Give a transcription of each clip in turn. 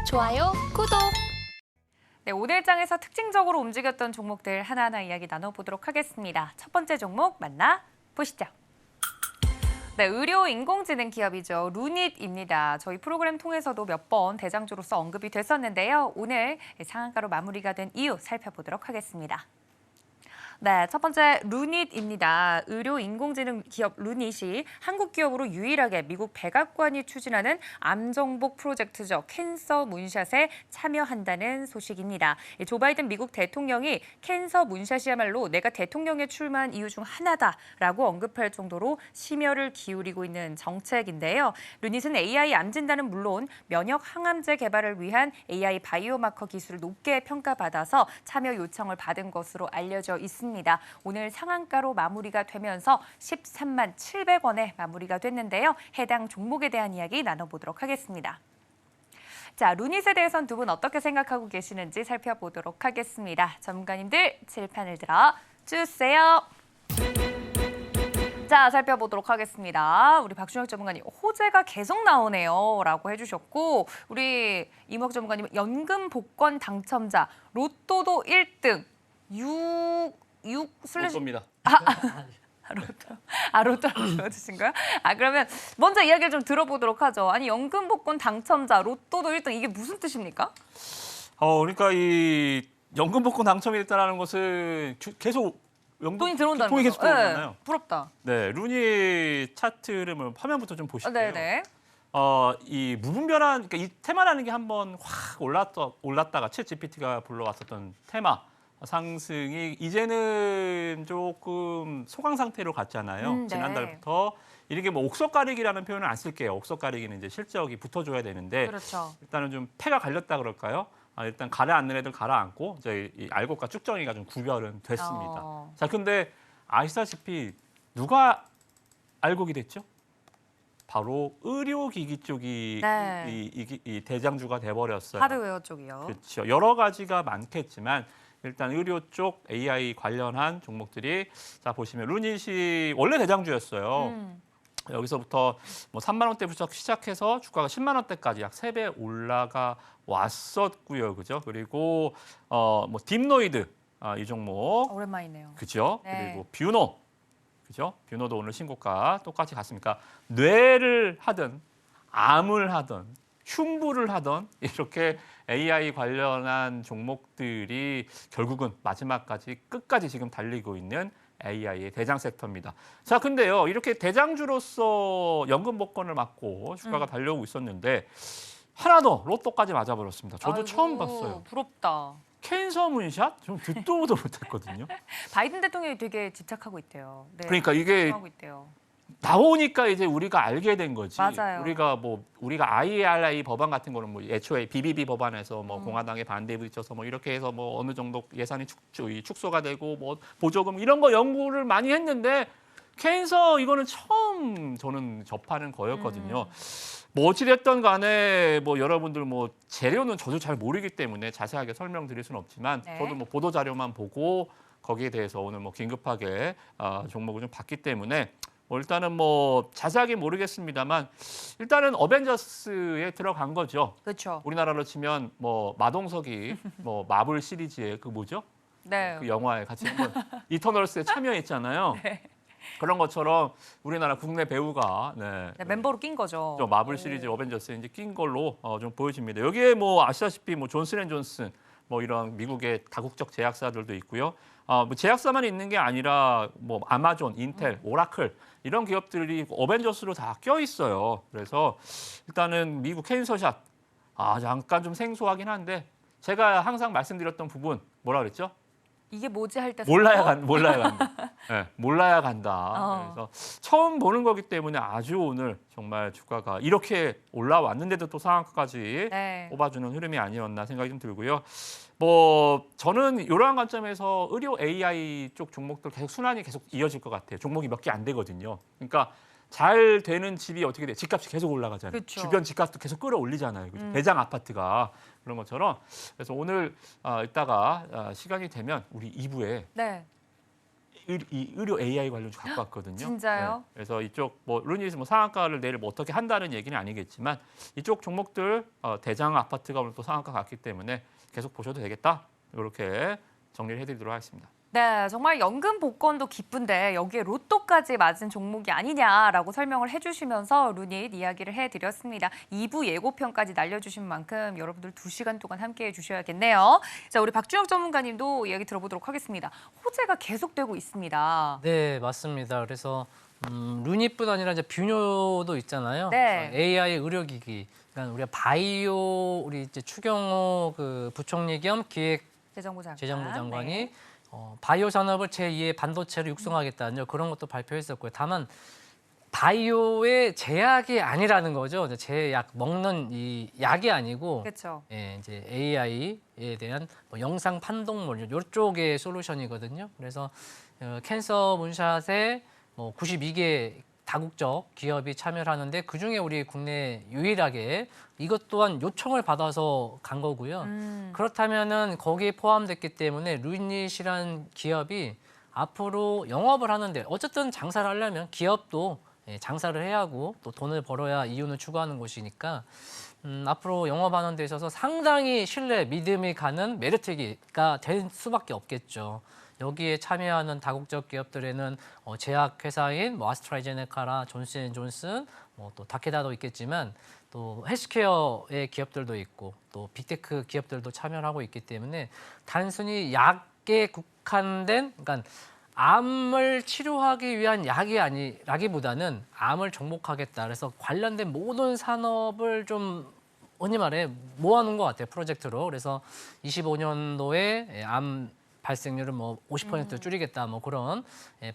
좋아요, 구독. 네, 오늘 장에서 특징적으로 움직였던 종목들 하나하나 이야기 나눠보도록 하겠습니다. 첫 번째 종목 만나보시죠. 네, 의료 인공지능 기업이죠. 루닛입니다. 저희 프로그램 통해서도 몇 번 대장주로서 언급이 됐었는데요. 오늘 상한가로 마무리가 된 이유 살펴보도록 하겠습니다. 네, 첫 번째 루닛입니다. 의료 인공지능 기업 루닛이 한국 기업으로 유일하게 미국 백악관이 추진하는 암정복 프로젝트죠. 캔서 문샷에 참여한다는 소식입니다. 조 바이든 미국 대통령이 캔서 문샷이야말로 내가 대통령에 출마한 이유 중 하나다라고 언급할 정도로 심혈을 기울이고 있는 정책인데요. 루닛은 AI 암 진단은 물론 면역 항암제 개발을 위한 AI 바이오마커 기술을 높게 평가받아서 참여 요청을 받은 것으로 알려져 있습니다. 오늘 상한가로 마무리가 되면서 13만 700원에 마무리가 됐는데요. 해당 종목에 대한 이야기 나눠보도록 하겠습니다. 자, 루닛에 대해서는 두 분 어떻게 생각하고 계시는지 살펴보도록 하겠습니다. 전문가님들 칠판을 들어 주세요. 자, 살펴보도록 하겠습니다. 우리 박준혁 전문가님, 호재가 계속 나오네요 라고 해주셨고, 우리 이무학 전문가님은 연금 복권 당첨자, 로또도 1등, 로또입니다. 로또라고 적어주신 거예요? 그러면 먼저 이야기를 좀 들어보도록 하죠. 아니, 연금 복권 당첨자, 로또도 1등, 이게 무슨 뜻입니까? 그러니까 이 연금 복권 당첨이 됐다는 것은 계속 돈이 들어온다는 돈이 거죠. 계속 들어오잖아요. 네, 부럽다. 네, 루닛 차트를 화면부터 좀 보실게요. 네네. 이 무분 변환, 그러니까 이 테마라는 게 한번 확 올랐다가 챗 GPT가 불러왔었던 테마 상승이 이제는 조금 소강 상태로 갔잖아요. 네. 지난달부터 이렇게 뭐 옥석 가리기라는 표현을 안 쓸게요. 옥석 가리기는 이제 실적이 붙어줘야 되는데 그렇죠. 일단은 좀 패가 갈렸다 그럴까요? 일단 가라앉는 애들 가라앉고 이제 이 알곡과 쭉정이가 좀 구별은 됐습니다. 자, 근데 아시다시피 누가 알곡이 됐죠? 바로 의료기기 쪽이 네. 이 대장주가 돼버렸어요. 하드웨어 쪽이요. 그렇죠. 여러 가지가 많겠지만 일단 의료 쪽 AI 관련한 종목들이 자 보시면 루닛이 원래 대장주였어요. 여기서부터 뭐 3만 원대부터 시작해서 주가가 10만 원대까지 약 3배 올라가 왔었고요. 그죠? 그리고 뭐 딥노이드 이 종목 오랜만이네요. 그죠? 네. 그리고 뷰노 그죠? 뷰노도 오늘 신고가 똑같이 갔으니까 뇌를 하든 암을 하든 흉부를 하든 이렇게 AI 관련한 종목들이 결국은 마지막까지 끝까지 지금 달리고 있는 AI의 대장 섹터입니다. 자, 근데요. 이렇게 대장주로서 연금 복권을 맞고 주가가 달려오고 있었는데 하나 더 로또까지 맞아버렸습니다. 저도 아이고, 처음 봤어요. 부럽다. 캔서 문샷? 좀 듣도 보도 못했거든요. 바이든 대통령이 되게 집착하고 있대요. 네, 그러니까 이게 집착하고 있대요. 나오니까 이제 우리가 알게 된 거지. 맞아요. 우리가 IRA 법안 같은 거는 뭐 애초에 BBB 법안에서 뭐 공화당의 반대에 부딪혀서 뭐 이렇게 해서 뭐 어느 정도 예산이 축소가 되고 뭐 보조금 이런 거 연구를 많이 했는데 캔서 이거는 처음 저는 접하는 거였거든요. 뭐 어찌됐든 간에 뭐 여러분들 뭐 재료는 저도 잘 모르기 때문에 자세하게 설명드릴 수는 없지만 네. 저도 뭐 보도 자료만 보고 거기에 대해서 오늘 뭐 긴급하게 종목을 좀 봤기 때문에 일단은 뭐 자세하게 모르겠습니다만 일단은 어벤져스에 들어간 거죠. 그렇죠. 우리나라로 치면 뭐 마동석이 뭐 마블 시리즈의 그 뭐죠? 네. 그 영화에 같이 한번 이터널스에 참여했잖아요. 네. 그런 것처럼 우리나라 국내 배우가 네, 멤버로 낀 거죠. 저 마블 시리즈 어벤져스에 이제 낀 걸로 좀 보여집니다. 여기에 뭐 아시다시피 뭐 존슨앤존슨 뭐 이런 미국의 다국적 제약사들도 있고요. 뭐 제약사만 있는 게 아니라 뭐 아마존, 인텔, 오라클 이런 기업들이 어벤져스로 다 껴 있어요. 그래서 일단은 미국 캔서샷 잠깐 좀 생소하긴 한데 제가 항상 말씀드렸던 부분 뭐라 그랬죠? 이게 뭐지 할 때 몰라야 간다. 네, 몰라야 간다. 그래서 처음 보는 거기 때문에 아주 오늘 정말 주가가 이렇게 올라왔는데도 또 상한가까지 네. 뽑아주는 흐름이 아니었나 생각이 좀 들고요. 뭐 저는 이러한 관점에서 의료 AI 쪽 종목들 계속 순환이 계속 이어질 것 같아요. 종목이 몇 개 안 되거든요. 그러니까 잘 되는 집이 어떻게 돼? 집값이 계속 올라가잖아요. 그쵸. 주변 집값도 계속 끌어올리잖아요. 그죠? 대장 아파트가 그런 것처럼. 그래서 오늘 이따가 시간이 되면 우리 2부에 네. 이 의료 AI 관련 좀 갖고 왔거든요. 진짜요? 네, 그래서 이쪽 뭐 루닛이 뭐 상한가를 내일 뭐 어떻게 한다는 얘기는 아니겠지만 이쪽 종목들 대장 아파트가 오늘 또 상한가 갔기 때문에 계속 보셔도 되겠다. 이렇게 정리를 해드리도록 하겠습니다. 네, 정말 연금 복권도 기쁜데 여기에 로또까지 맞은 종목이 아니냐라고 설명을 해주시면서 루닛 이야기를 해드렸습니다. 2부 예고편까지 날려주신 만큼 여러분들 2시간 동안 함께해 주셔야겠네요. 자, 우리 박준혁 전문가님도 이야기 들어보도록 하겠습니다. 호재가 계속되고 있습니다. 네, 맞습니다. 그래서 루닛뿐 아니라 이제 뷰노도 있잖아요. 네. AI 의료기기. 그러니까 우리가 바이오 우리 이제 추경호 그 부총리 겸 재정부 장관. 기획재정부 장관이 네. 바이오 산업을 제2의 반도체로 육성하겠다는 그런 것도 발표했었고요. 다만 바이오의 제약이 아니라는 거죠. 이제 제약 먹는 이 약이 아니고 그렇죠. 예, 이제 AI에 대한 뭐 영상 판독물 이쪽의 솔루션이거든요. 그래서 캔서 문샷에 뭐 92개 다국적 기업이 참여를 하는데 그중에 우리 국내 유일하게 이것 또한 요청을 받아서 간 거고요. 그렇다면은 거기에 포함됐기 때문에 루닛이란 기업이 앞으로 영업을 하는데 어쨌든 장사를 하려면 기업도 장사를 해야 하고 또 돈을 벌어야 이윤을 추구하는 곳이니까 앞으로 영업하는 데 있어서 상당히 신뢰, 믿음이 가는 메리트가 될 수밖에 없겠죠. 여기에 참여하는 다국적 기업들에는 제약회사인 뭐 아스트라제네카라 존슨앤존슨, 뭐 또 다케다도 있겠지만 또 헬스케어의 기업들도 있고 또 빅테크 기업들도 참여를 하고 있기 때문에 단순히 약에 국한된 그러니까 암을 치료하기 위한 약이 아니라기보다는 암을 정복하겠다. 그래서 관련된 모든 산업을 좀 흔히 말해 모아놓은 것 같아요. 프로젝트로. 그래서 25년도에 암 발생률을 뭐 50% 줄이겠다. 뭐 그런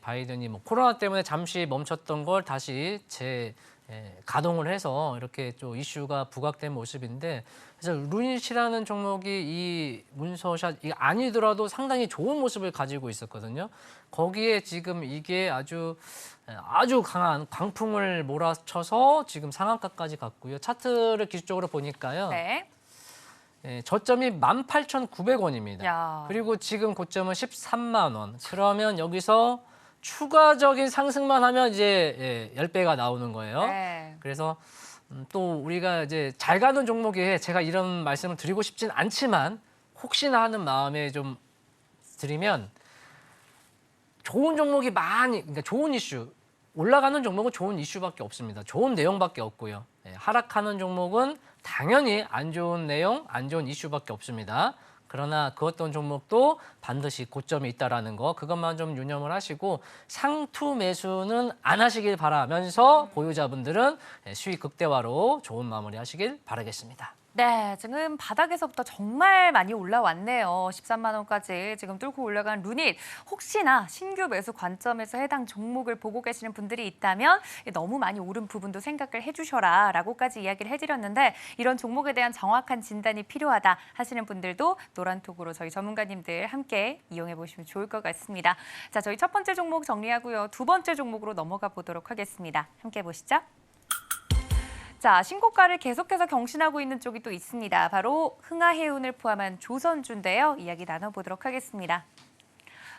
바이든이 뭐 코로나 때문에 잠시 멈췄던 걸 다시 가동을 해서 이렇게 좀 이슈가 부각된 모습인데 그래서 루닛이라는 종목이 이 문서샷 이게 아니더라도 상당히 좋은 모습을 가지고 있었거든요. 거기에 지금 이게 아주 강한 광풍을 몰아쳐서 지금 상한가까지 갔고요. 차트를 기술적으로 보니까요. 네. 저점이 18,900원입니다. 야. 그리고 지금 고점은 13만 원. 그러면 여기서 추가적인 상승만 하면 이제 10배가 나오는 거예요. 네. 그래서 또 우리가 이제 잘 가는 종목에 제가 이런 말씀을 드리고 싶진 않지만 혹시나 하는 마음에 좀 드리면 좋은 종목이 그러니까 좋은 이슈, 올라가는 종목은 좋은 이슈밖에 없습니다. 좋은 내용밖에 없고요. 하락하는 종목은 당연히 안 좋은 내용, 안 좋은 이슈밖에 없습니다. 그러나 그 어떤 종목도 반드시 고점이 있다라는 거 그것만 좀 유념을 하시고 상투 매수는 안 하시길 바라면서 보유자분들은 수익 극대화로 좋은 마무리 하시길 바라겠습니다. 네, 지금 바닥에서부터 정말 많이 올라왔네요. 13만 원까지 지금 뚫고 올라간 루닛. 혹시나 신규 매수 관점에서 해당 종목을 보고 계시는 분들이 있다면 너무 많이 오른 부분도 생각을 해주셔라 라고까지 이야기를 해드렸는데 이런 종목에 대한 정확한 진단이 필요하다 하시는 분들도 노란톡으로 저희 전문가님들 함께 이용해 보시면 좋을 것 같습니다. 자, 저희 첫 번째 종목 정리하고요. 두 번째 종목으로 넘어가 보도록 하겠습니다. 함께 보시죠. 자, 신고가를 계속해서 경신하고 있는 쪽이 또 있습니다. 바로 흥하해운을 포함한 조선주인데요. 이야기 나눠보도록 하겠습니다.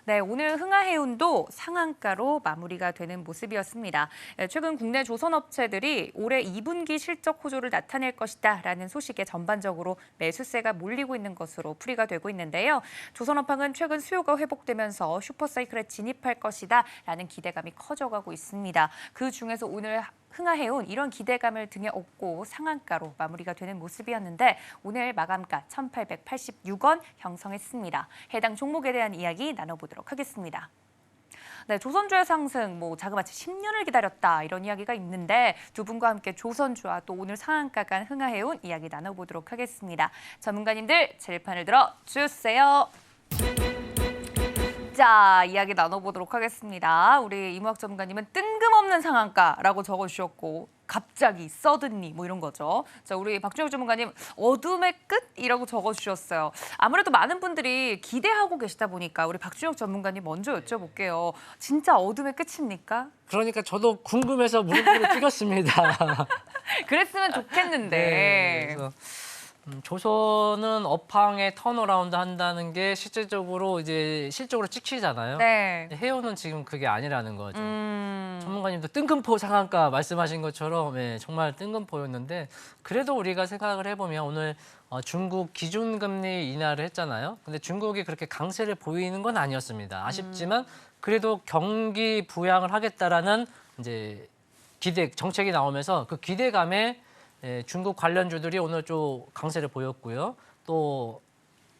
네, 오늘 흥하해운도 상한가로 마무리가 되는 모습이었습니다. 최근 국내 조선업체들이 올해 2분기 실적 호조를 나타낼 것이다라는 소식에 전반적으로 매수세가 몰리고 있는 것으로 풀이가 되고 있는데요. 조선업황은 최근 수요가 회복되면서 슈퍼사이클에 진입할 것이다라는 기대감이 커져가고 있습니다. 그 중에서 오늘 흥하해운 이런 기대감을 등에 업고 상한가로 마무리가 되는 모습이었는데 오늘 마감가 1,886원 형성했습니다. 해당 종목에 대한 이야기 나눠보도록 하겠습니다. 네, 조선주의 상승, 자그마치 10년을 기다렸다 이런 이야기가 있는데 두 분과 함께 조선주와 또 오늘 상한가 간 흥하해운 이야기 나눠보도록 하겠습니다. 전문가님들 젤판을 들어 주세요. 자, 이야기 나눠보도록 하겠습니다. 우리 이무학 전문가님은 뜬금없는 상한가라고 적어주셨고 갑자기 서든리 이런 거죠. 자, 우리 박준혁 전문가님 어둠의 끝이라고 적어주셨어요. 아무래도 많은 분들이 기대하고 계시다 보니까 우리 박준혁 전문가님 먼저 여쭤볼게요. 진짜 어둠의 끝입니까? 그러니까 저도 궁금해서 물음표를 찍었습니다. 그랬으면 좋겠는데. 네, 그래서 조선은 업황에 턴어라운드 한다는 게 실질적으로 이제 실적으로 찍히잖아요. 네. 근데 해운은 지금 그게 아니라는 거죠. 전문가님도 뜬금포 상한가 말씀하신 것처럼 정말 뜬금포였는데 그래도 우리가 생각을 해보면 오늘 중국 기준금리 인하를 했잖아요. 근데 중국이 그렇게 강세를 보이는 건 아니었습니다. 아쉽지만 그래도 경기 부양을 하겠다라는 이제 정책이 나오면서 그 기대감에 중국 관련주들이 오늘 좀 강세를 보였고요. 또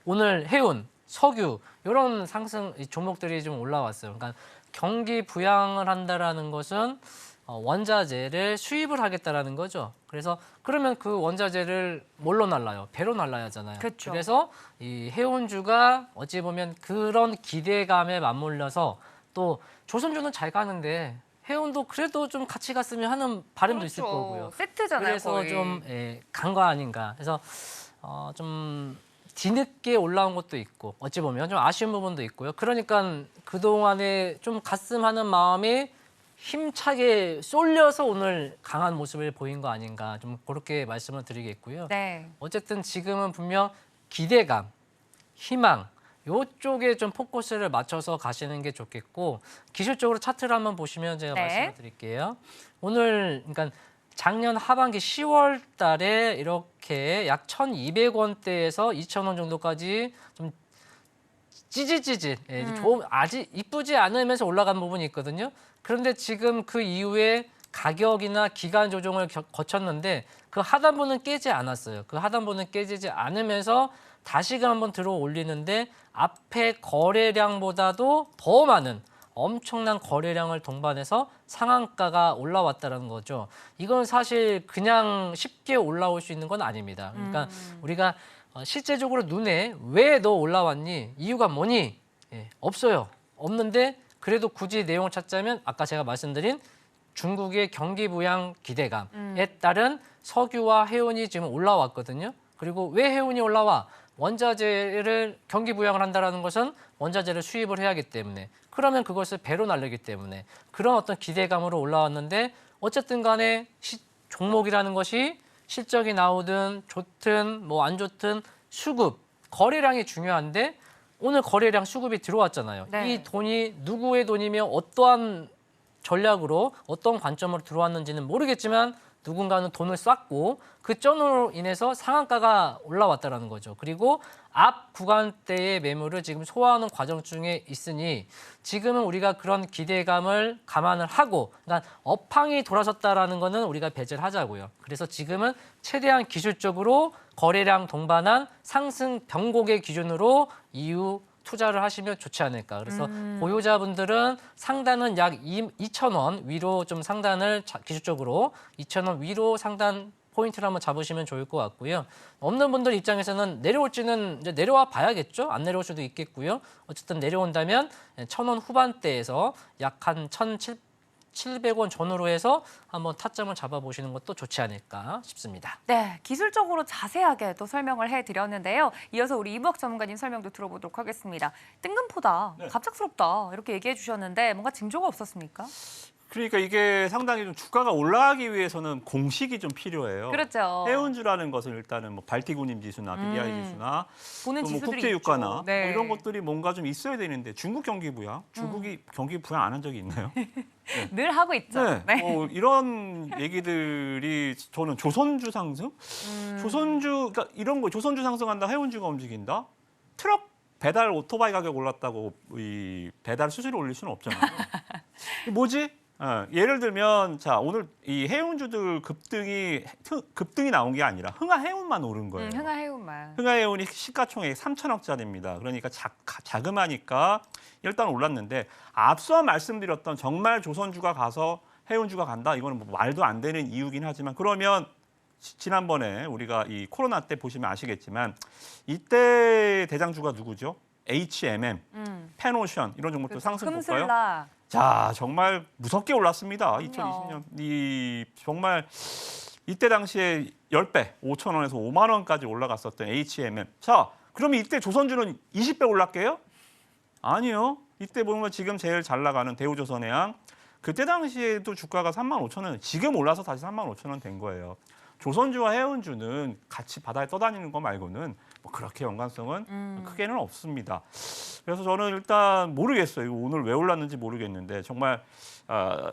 오늘 해운, 석유 이런 상승 종목들이 좀 올라왔어요. 그러니까 경기 부양을 한다라는 것은 원자재를 수입을 하겠다라는 거죠. 그래서 그러면 그 원자재를 뭘로 날라요? 배로 날라야 하잖아요. 그쵸. 그래서 이 해운주가 어찌 보면 그런 기대감에 맞물려서 또 조선주는 잘 가는데 해운도 그래도 좀 같이 갔으면 하는 바람도 있을 거고요. 세트잖아요, 그래서 거의. 좀 간 거 아닌가. 그래서 좀 뒤늦게 올라온 것도 있고 어찌 보면 좀 아쉬운 부분도 있고요. 그러니까 그동안에 좀 갔음 하는 마음이 힘차게 쏠려서 오늘 강한 모습을 보인 거 아닌가. 좀 그렇게 말씀을 드리겠고요. 네. 어쨌든 지금은 분명 기대감, 희망 요쪽에 좀 포커스를 맞춰서 가시는 게 좋겠고 기술적으로 차트를 한번 보시면 제가 네. 말씀을 드릴게요. 오늘 그러니까 작년 하반기 10월 달에 이렇게 약 1,200원대에서 2,000원 정도까지 좀 찌릿찌릿 아직 이쁘지 않으면서 올라간 부분이 있거든요. 그런데 지금 그 이후에 가격이나 기간 조정을 거쳤는데 그 하단부는 깨지 않았어요. 그 하단부는 깨지지 않으면서 다시금 한번 들어 올리는데 앞에 거래량보다도 더 많은 엄청난 거래량을 동반해서 상한가가 올라왔다는 거죠. 이건 사실 그냥 쉽게 올라올 수 있는 건 아닙니다. 그러니까 우리가 실제적으로 눈에 왜 너 올라왔니? 이유가 뭐니? 없어요. 없는데 그래도 굳이 내용을 찾자면 아까 제가 말씀드린 중국의 경기 부양 기대감에 따른 석유와 해운이 지금 올라왔거든요. 그리고 왜 해운이 올라와? 원자재를 경기 부양을 한다는 것은 원자재를 수입을 해야 하기 때문에 그러면 그것을 배로 날리기 때문에 그런 어떤 기대감으로 올라왔는데 어쨌든 간에 종목이라는 것이 실적이 나오든 좋든 뭐 안 좋든 수급, 거래량이 중요한데 오늘 거래량 수급이 들어왔잖아요. 네. 이 돈이 누구의 돈이며 어떠한 전략으로 어떤 관점으로 들어왔는지는 모르겠지만 누군가는 돈을 쐈고 그 쩐으로 인해서 상한가가 올라왔다는 거죠. 그리고 앞 구간대의 매물을 지금 소화하는 과정 중에 있으니 지금은 우리가 그런 기대감을 감안을 하고 그러니까 업황이 돌아섰다라는 거는 우리가 배제를 하자고요. 그래서 지금은 최대한 기술적으로 거래량 동반한 상승 변곡의 기준으로 이후 투자를 하시면 좋지 않을까. 그래서 보유자분들은 상단은 약 2,000원 위로 좀 상단을 기술적으로 2,000원 위로 상단 포인트를 한번 잡으시면 좋을 것 같고요. 없는 분들 입장에서는 내려올지는 이제 내려와 봐야겠죠. 안 내려올 수도 있겠고요. 어쨌든 내려온다면 1,000원 후반대에서 약 한 1,700원 전후로 해서 한번 타점을 잡아보시는 것도 좋지 않을까 싶습니다. 네, 기술적으로 자세하게 또 설명을 해드렸는데요. 이어서 우리 이부학 전문가님 설명도 들어보도록 하겠습니다. 뜬금포다, 네. 갑작스럽다 이렇게 얘기해 주셨는데 뭔가 징조가 없었습니까? 그러니까 이게 상당히 좀 주가가 올라가기 위해서는 공식이 좀 필요해요. 그렇죠. 해운주라는 것은 일단은 뭐 발티구님 지수나 BDI 지수나 보는 또 뭐 지수들이 국제 유가나 있죠. 네. 뭐 이런 것들이 뭔가 좀 있어야 되는데 중국 경기 부양, 중국이 경기 부양 안 한 적이 있나요? 늘 하고 있죠. 네. 이런 얘기들이 저는 조선주 상승, 조선주 그러니까 이런 거 조선주 상승한다, 해운주가 움직인다. 트럭 배달 오토바이 가격 올랐다고 이 배달 수수료 올릴 수는 없잖아요. 뭐지? 예를 들면 자 오늘 이 해운주들 급등이 나온 게 아니라 흥하해운만 오른 거예요. 흥하해운만. 흥하해운이 시가총액 3천억짜리입니다. 그러니까 자그마니까 일단 올랐는데 앞서 말씀드렸던 정말 조선주가 가서 해운주가 간다 이거는 뭐 말도 안 되는 이유긴 하지만 그러면 지난번에 우리가 이 코로나 때 보시면 아시겠지만 이때 대장주가 누구죠? H&M, 펜오션 이런 종목들 상승 볼까요? 금슬라. 자 정말 무섭게 올랐습니다. 2020년 이 정말 이때 당시에 10배 5,000원에서 5만 원까지 올라갔었던 H&M. 자 그러면 이때 조선주는 20배 올랐게요? 아니요. 이때 보면 지금 제일 잘 나가는 대우조선해양 그때 당시에도 주가가 35,000원 지금 올라서 다시 35,000원 된 거예요. 조선주와 해운주는 같이 바다에 떠다니는 거 말고는 뭐 그렇게 연관성은 크게는 없습니다. 그래서 저는 일단 모르겠어요. 오늘 왜 올랐는지 모르겠는데 정말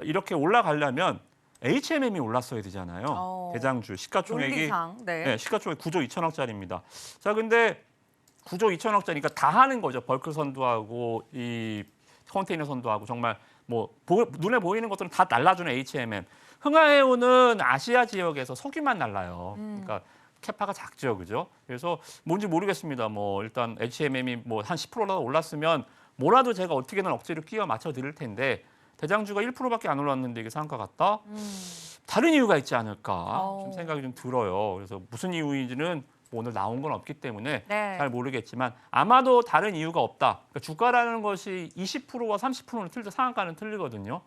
이렇게 올라가려면 HMM이 올랐어야 되잖아요. 대장주 시가총액이 논리상, 네, 시가총액 9조 2천억짜리입니다. 자, 근데 9조 2천억짜리니까 다 하는 거죠. 벌크 선도하고 이 컨테이너 선도하고 정말 뭐 눈에 보이는 것들은 다 날라주는 HMM. 흥하해운은 아시아 지역에서 석유만 날라요. 그러니까 캐파가 작죠, 그죠? 그래서 뭔지 모르겠습니다. 뭐 일단 HMM이 뭐 한 10%라도 올랐으면 뭐라도 제가 어떻게든 억지로 끼워 맞춰 드릴 텐데 대장주가 1%밖에 안 올랐는데 이게 상한가 같다? 다른 이유가 있지 않을까 좀 생각이 좀 들어요. 그래서 무슨 이유인지는 뭐 오늘 나온 건 없기 때문에 네. 잘 모르겠지만 아마도 다른 이유가 없다. 그러니까 주가라는 것이 20%와 30%는 틀리죠. 상한가는 틀리거든요.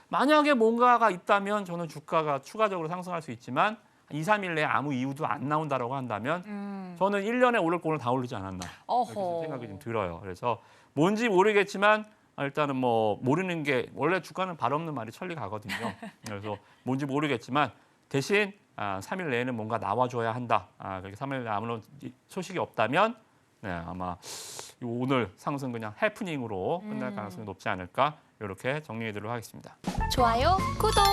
만약에 뭔가가 있다면 저는 주가가 추가적으로 상승할 수 있지만 2, 3일 내에 아무 이유도 안 나온다라고 한다면 저는 1년에 오를 거는 다 오르지 않았나 이렇게 좀 생각이 좀 들어요. 그래서 뭔지 모르겠지만 일단은 뭐 모르는 게 원래 주가는 발 없는 말이 천리 가거든요. 그래서 뭔지 모르겠지만 대신 3일 내에는 뭔가 나와줘야 한다. 그렇게 3일 내에 아무런 소식이 없다면 네, 아마 오늘 상승 그냥 해프닝으로 끝날 가능성이 높지 않을까 이렇게 정리해드리도록 하겠습니다. 좋아요, 구독.